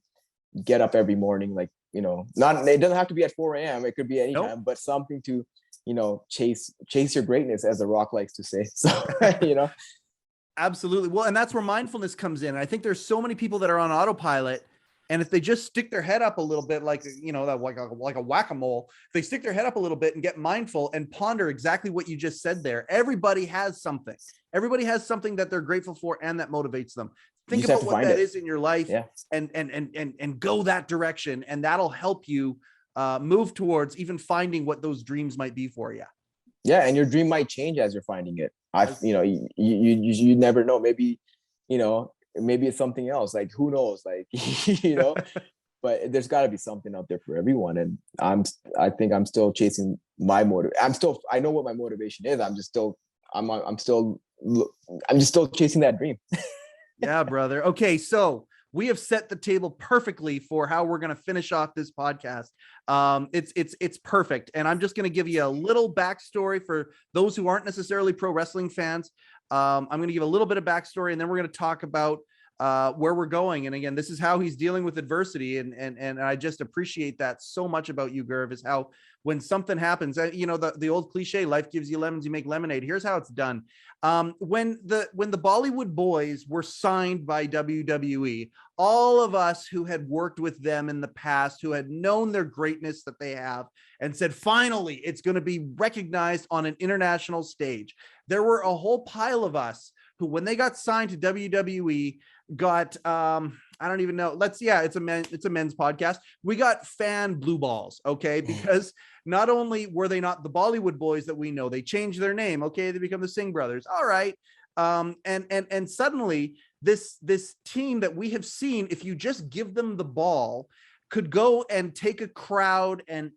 get up every morning. Like, you know, it doesn't have to be at 4 a.m. It could be any time, but something to, you know, chase your greatness, as The Rock likes to say. So, you know, absolutely. Well, and that's where mindfulness comes in. I think there's so many people that are on autopilot. And if they just stick their head up a little bit, like, you know, like a whack-a-mole, if they stick their head up a little bit and get mindful and ponder exactly what you just said there, everybody has something. Everybody has something that they're grateful for and that motivates them. Think about what that is in your life and go that direction. And that'll help you move towards even finding what those dreams might be for you. Yeah. And your dream might change as you're finding it. You know, you never know. Maybe, you know, maybe it's something else, like who knows, like, you know, but there's got to be something out there for everyone. And I think I'm still chasing my motive. I know what my motivation is. I'm just still chasing that dream. Yeah, brother. Okay. So we have set the table perfectly for how we're going to finish off this podcast. It's perfect. And I'm just going to give you a little backstory for those who aren't necessarily pro wrestling fans. I'm going to give a little bit of backstory, and then we're going to talk about where we're going. And again, this is how he's dealing with adversity. And I just appreciate that so much about you, Gurv, is how when something happens, you know, the old cliche, life gives you lemons, you make lemonade. Here's how it's done. When the Bollywood Boys were signed by WWE, all of us who had worked with them in the past, who had known their greatness that they have, and said, finally, it's going to be recognized on an international stage. There were a whole pile of us who, when they got signed to WWE, got I don't even know. It's a men's podcast. We got fan blue balls, okay? Because not only were they not the Bollywood Boys that we know, they changed their name, okay? They become the Singh brothers. All right. And suddenly this team that we have seen, if you just give them the ball, could go and take a crowd and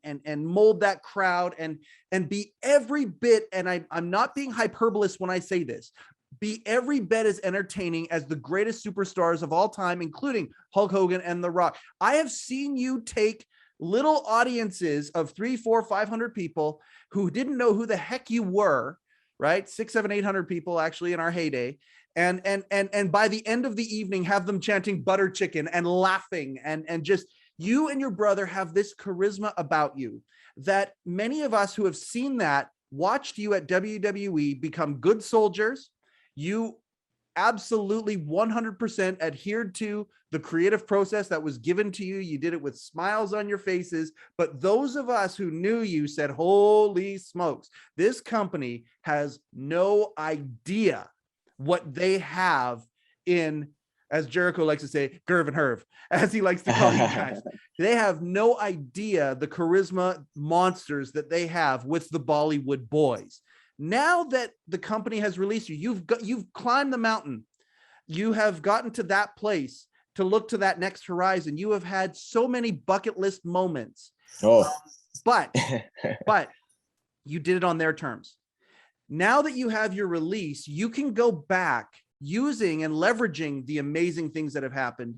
mold that crowd and be every bit, and I'm not being hyperbolous when I say this, be every bit as entertaining as the greatest superstars of all time, including Hulk Hogan and The Rock. I have seen you take little audiences of 300, 400, 500 people who didn't know who the heck you were, right? 600, 700, 800 people actually in our heyday. And by the end of the evening, have them chanting butter chicken and laughing and just, you and your brother have this charisma about you that many of us who have seen that, watched you at WWE become good soldiers. You absolutely 100% adhered to the creative process that was given to you. You did it with smiles on your faces. But those of us who knew you said, holy smokes, this company has no idea what they have in, as Jericho likes to say, Gurv and Herv, as he likes to call you guys. They have no idea the charisma monsters that they have with the Bollywood Boys. Now that the company has released you, you've climbed the mountain. You have gotten to that place to look to that next horizon. You have had so many bucket list moments. but you did it on their terms. Now that you have your release, you can go back using and leveraging the amazing things that have happened.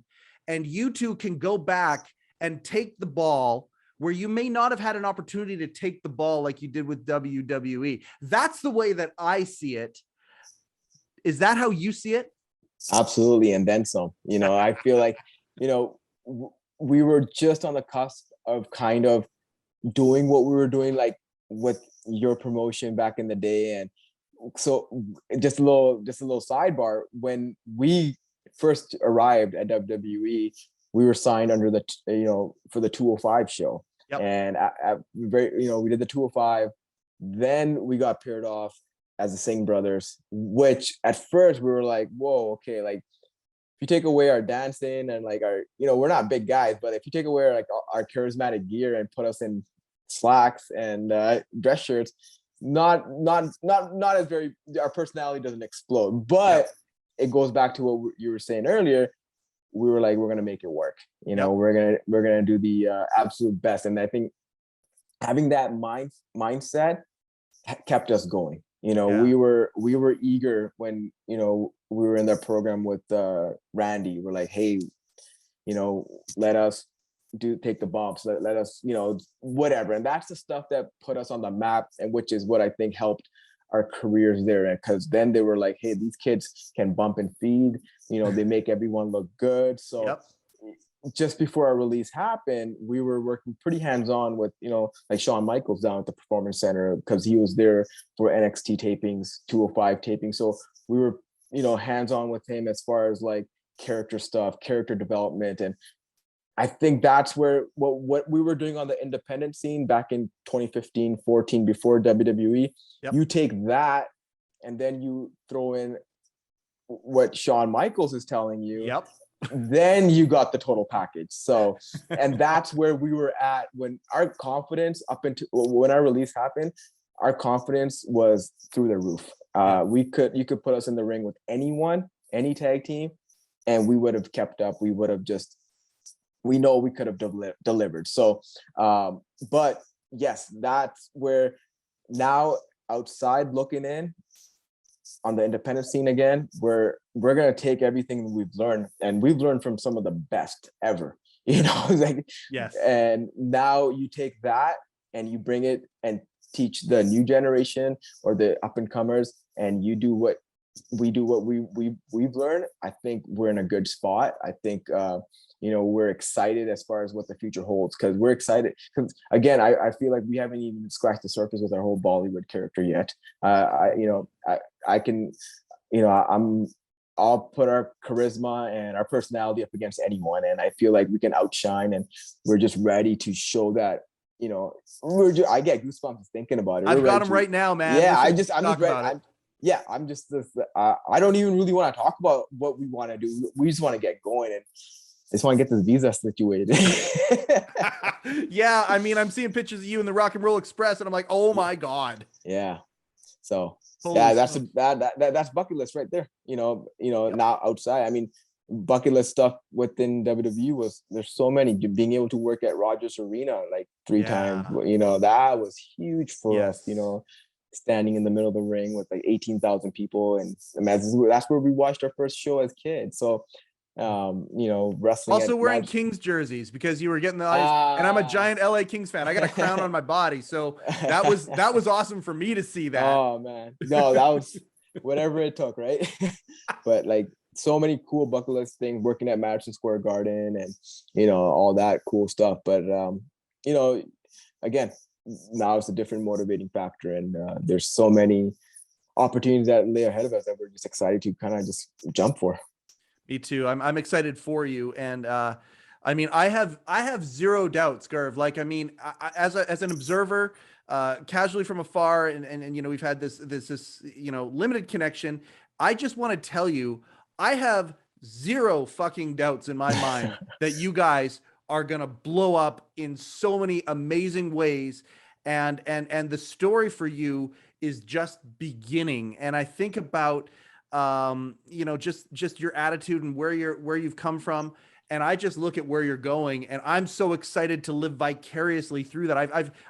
And you two can go back and take the ball where you may not have had an opportunity to take the ball like you did with WWE. That's the way that I see it. Is that how you see it? Absolutely. And then some. I feel like, we were just on the cusp of kind of doing what we were doing, like with your promotion back in the day. And so just a little sidebar, when we first arrived at WWE, we were signed under the for the 205 show. Yep. And we did the 205, then we got paired off as the Singh brothers, which at first we were like, whoa, okay, like if you take away our dancing and like our, we're not big guys, but if you take away like our charismatic gear and put us in slacks and dress shirts, not as very, our personality doesn't explode. But it goes back to what you were saying earlier. We were like, we're gonna make it work. We're gonna do the absolute best. And I think having that mindset kept us going. We were eager when we were in that program with Randy. We're like, hey, let us take the bumps, let us whatever. And that's the stuff that put us on the map, and which is what I think helped our careers there. And because then they were like, hey, these kids can bump and feed, they make everyone look good. So just before our release happened, we were working pretty hands-on with, like Shawn Michaels down at the Performance Center, because he was there for NXT tapings, 205 tapings. So we were, hands-on with him as far as like character stuff, character development. And I think that's where what we were doing on the independent scene back in 2015, 14, before WWE, you take that and then you throw in what Shawn Michaels is telling you. Then you got the total package. So, and that's where we were at when our confidence when our release happened, our confidence was through the roof. You could put us in the ring with anyone, any tag team, and we would have kept up. We would have we know we could have delivered. So, but yes, that's where now outside looking in, on the independent scene again, we're gonna take everything we've learned, and we've learned from some of the best ever. Like and now you take that and you bring it and teach the new generation or the up and comers, and you do what we've learned. I think we're in a good spot. I think we're excited as far as what the future holds, because we're excited because again, I feel like we haven't even scratched the surface with our whole Bollywood character yet. I'll put our charisma and our personality up against anyone, and I feel like we can outshine, and we're just ready to show that. I get goosebumps thinking about it. I've got them right now, man. Yeah, I'm just ready. I'm just I don't even really want to talk about what we want to do. We just want to get going, and I just want to get this visa situated. Yeah, I mean, I'm seeing pictures of you in the Rock and Roll Express, and I'm like, oh my god. Yeah. So that's bucket list right there. Now outside, I mean, bucket list stuff within WWE there's so many. Being able to work at Rogers Arena like 3 times, that was huge for us. Standing in the middle of the ring with like 18,000 people, and that's where we watched our first show as kids. So wrestling. Also wearing Kings jerseys because you were getting the eyes, and I'm a giant LA Kings fan. I got a crown on my body, so that was awesome for me to see that. Oh man, no, that was whatever it took, right? But like so many cool bucket list things, working at Madison Square Garden, and all that cool stuff. But again, now it's a different motivating factor, and there's so many opportunities that lay ahead of us that we're just excited to kind of just jump for. Me too. I'm excited for you. And I mean, I have zero doubts, Gurv. Like, I mean, as an observer, casually from afar, and we've had this limited connection. I just want to tell you, I have zero fucking doubts in my mind that you guys are gonna blow up in so many amazing ways. And the story for you is just beginning. And I think about just your attitude and where you've come from, And I just look at where you're going, and I'm so excited to live vicariously through that.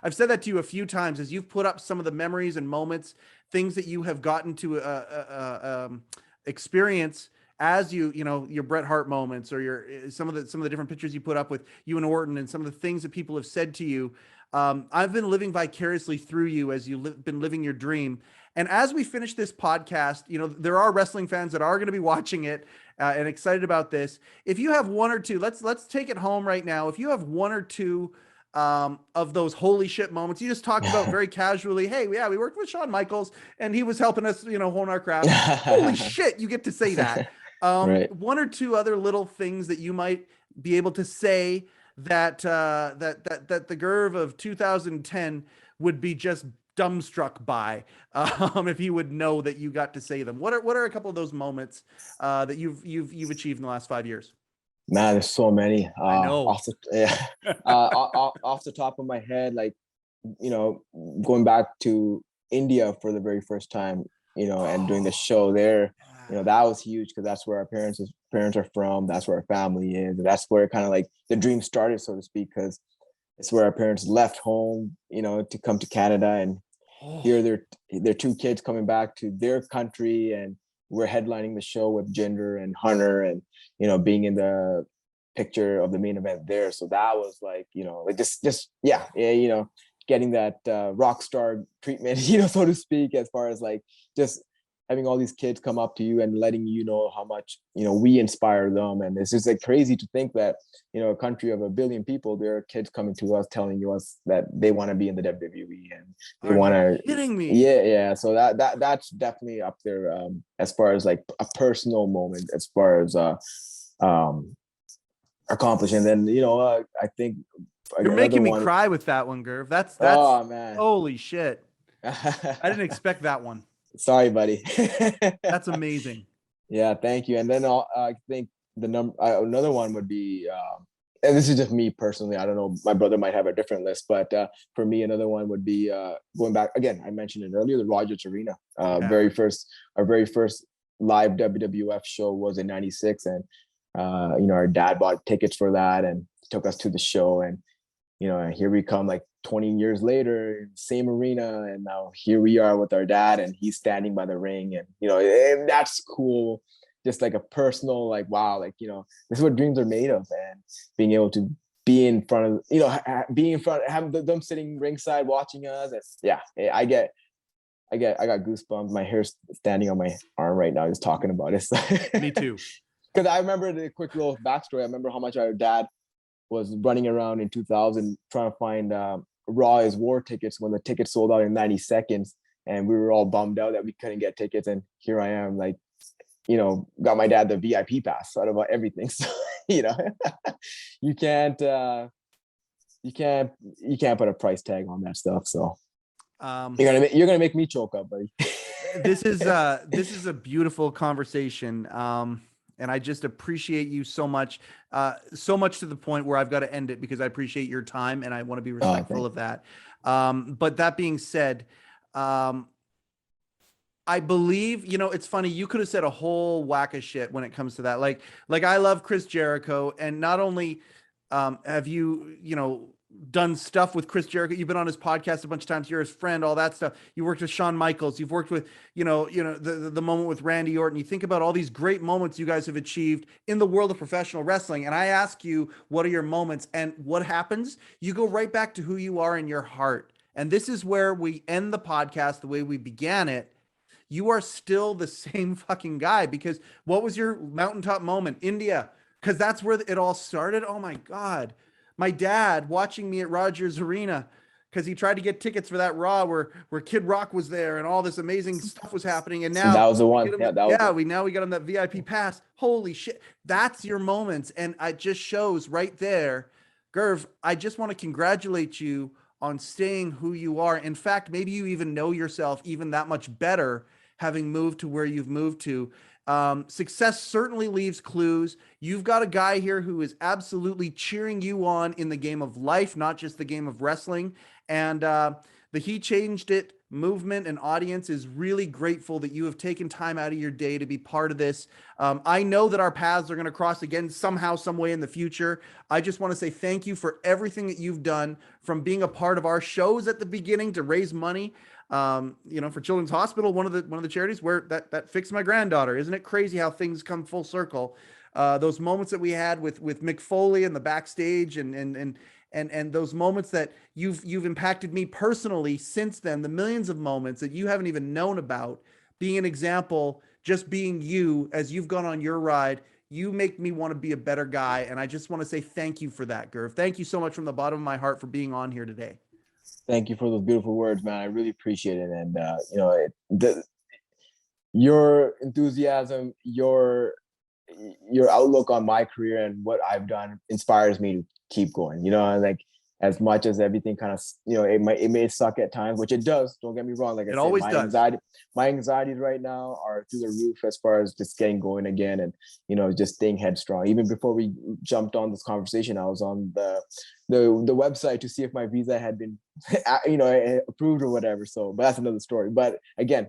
I've said that to you a few times as you've put up some of the memories and moments, things that you have gotten to experience as your Bret Hart moments, or your some of the different pictures you put up with you and Orton, and some of the things that people have said to you. I've been living vicariously through you as you've been living your dream. And as we finish this podcast, there are wrestling fans that are going to be watching it and excited about this. If you have one or two, let's take it home right now. If you have one or two of those holy shit moments you just talked about very casually, hey, yeah, we worked with Shawn Michaels and he was helping us, hone our craft. Holy shit, you get to say that. Right. One or two other little things that you might be able to say that that the Gurv of 2010 would be just dumbstruck by, if he would know that you got to say them. What are a couple of those moments that you've achieved in the last 5 years? Man, there's so many. I know. Off the top of my head, like, going back to India for the very first time, and doing the show there, that was huge because that's where our parents are from. That's where our family is. And that's where kind of like the dream started, so to speak, because it's where our parents left home, to come to Canada, and here their two kids coming back to their country, and we're headlining the show with Jinder and Hunter, and being in the picture of the main event there. So that was like, like just getting that rock star treatment, so to speak, as far as like just having all these kids come up to you and letting you know how much we inspire them. And it's just like crazy to think that a country of 1 billion people, there are kids coming to us telling us that they want to be in the WWE and they want to. Kidding me? Yeah. So that's definitely up there, as far as like a personal moment, as far as accomplishing. And then I think you're making me cry with that one, Gurv. That's oh man, holy shit. I didn't expect that one. Sorry, buddy. That's amazing. Yeah, thank you. And then I think another one would be, and this is just me personally, I don't know, my brother might have a different list, but for me, another one would be going back again. I mentioned it earlier, the Rogers Arena. Our very first live WWF show was in '96, and our dad bought tickets for that and took us to the show, and here we come like 20 years later, same arena, and now here we are with our dad, and he's standing by the ring, and and that's cool. Just like a personal, like, wow, like, this is what dreams are made of, and being able to be in front of, have them sitting ringside watching us. I got goosebumps. My hair's standing on my arm right now just talking about it. Me too. Because I remember the quick little backstory. I remember how much our dad was running around in 2000 trying to find Raw is War tickets when the tickets sold out in 90 seconds, and we were all bummed out that we couldn't get tickets. And here I am, like, got my dad the VIP pass out of everything. So you can't put a price tag on that stuff. So you're gonna make me choke up, buddy. This is a beautiful conversation. And I just appreciate you so much to the point where I've got to end it because I appreciate your time and I want to be respectful of that. But that being said, I believe, it's funny. You could have said a whole whack of shit when it comes to that. Like I love Chris Jericho, and not only have you, done stuff with Chris Jericho, you've been on his podcast a bunch of times. You're his friend, all that stuff. You worked with Shawn Michaels. You've worked with, the moment with Randy Orton. You think about all these great moments you guys have achieved in the world of professional wrestling. And I ask you, what are your moments? And what happens? You go right back to who you are in your heart. And this is where we end the podcast the way we began it. You are still the same fucking guy, because what was your mountaintop moment? India, because that's where it all started. Oh my God. My dad watching me at Rogers Arena because he tried to get tickets for that Raw where Kid Rock was there and all this amazing stuff was happening. And now that was the one. We got him that VIP pass. Holy shit. That's your moments. And it just shows right there. Gurv, I just want to congratulate you on staying who you are. In fact, maybe you even know yourself even that much better having moved to where you've moved to. Success certainly leaves clues. You've got a guy here who is absolutely cheering you on in the game of life, not just the game of wrestling. And the He Changed It movement and audience is really grateful that you have taken time out of your day to be part of this. I know that our paths are going to cross again somehow, some way in the future. I just want to say thank you for everything that you've done, from being a part of our shows at the beginning to raise money, for Children's Hospital, one of the charities where that fixed my granddaughter. Isn't it crazy how things come full circle? Those moments that we had with Mick Foley in the backstage, and those moments that you've impacted me personally since then, the millions of moments that you haven't even known about, being an example, just being you as you've gone on your ride. You make me want to be a better guy. And I just want to say thank you for that, Gurv. Thank you so much from the bottom of my heart for being on here today. Thank you for those beautiful words, man. I really appreciate it. And, your enthusiasm, your outlook on my career and what I've done inspires me to keep going, like, as much as everything kind of, it may suck at times, which it does. Don't get me wrong. Like I It said, always does. My anxieties right now are through the roof as far as just getting going again and, just staying headstrong. Even before we jumped on this conversation, I was on the website to see if my visa had been, approved or whatever. So, but that's another story. But again,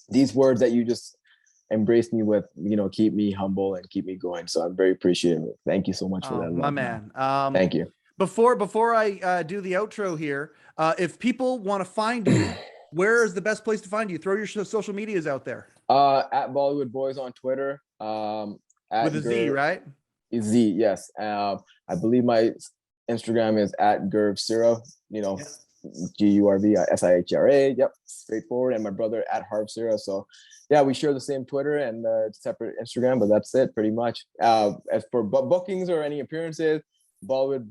these words that you just embrace me with, keep me humble and keep me going. So I'm very appreciative. Thank you so much for that. My man. Thank you. Before I do the outro here, if people want to find you, where is the best place to find you? Throw your social medias out there. At Bollywood Boys on Twitter. With a Z, right? Z, yes. I believe my Instagram is at Gurv Sihra, Gurv Sihra. Yep, straightforward. And my brother at Harv Sihra. So yeah, we share the same Twitter and separate Instagram, but that's it pretty much. As for bookings or any appearances, Bollywood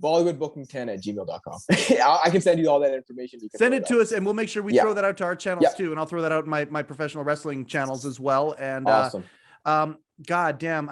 booking10@gmail.com. I can send you all that information. You can send it to us, and we'll make sure we throw that out to our channels too. And I'll throw that out in my professional wrestling channels as well. And awesome. God damn.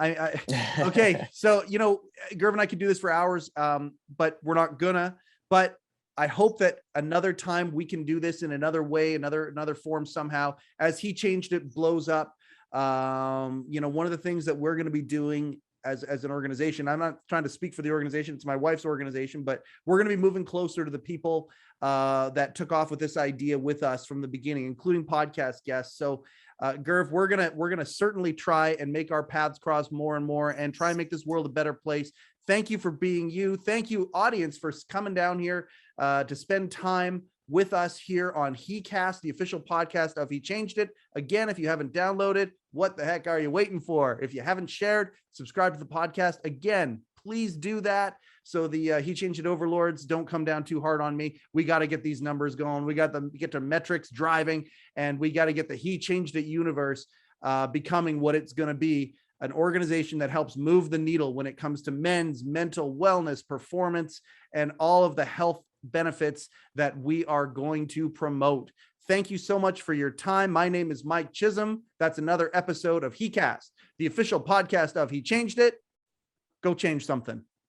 Okay. So, Gurv and I could do this for hours, but we're not gonna. But I hope that another time we can do this in another way, another form somehow, as He Changed It blows up. One of the things that we're going to be doing as an organization, I'm not trying to speak for the organization, it's my wife's organization, but we're going to be moving closer to the people that took off with this idea with us from the beginning, including podcast guests. So Gurv, we're gonna certainly try and make our paths cross more and more, and try and make this world a better place. Thank you for being you. Thank you, audience, for coming down here to spend time with us here on HeCast, the official podcast of He Changed It. Again, if you haven't downloaded, what the heck are you waiting for? If you haven't shared, subscribe to the podcast. Again, please do that, so the He Changed It overlords don't come down too hard on me. We got to get these numbers going. We got to get to metrics driving, and we got to get the He Changed It universe becoming what it's going to be, an organization that helps move the needle when it comes to men's mental wellness, performance, and all of the health benefits that we are going to promote. Thank you so much for your time. My name is Mike Chisholm. That's another episode of HeCast, the official podcast of He Changed It. Go change something.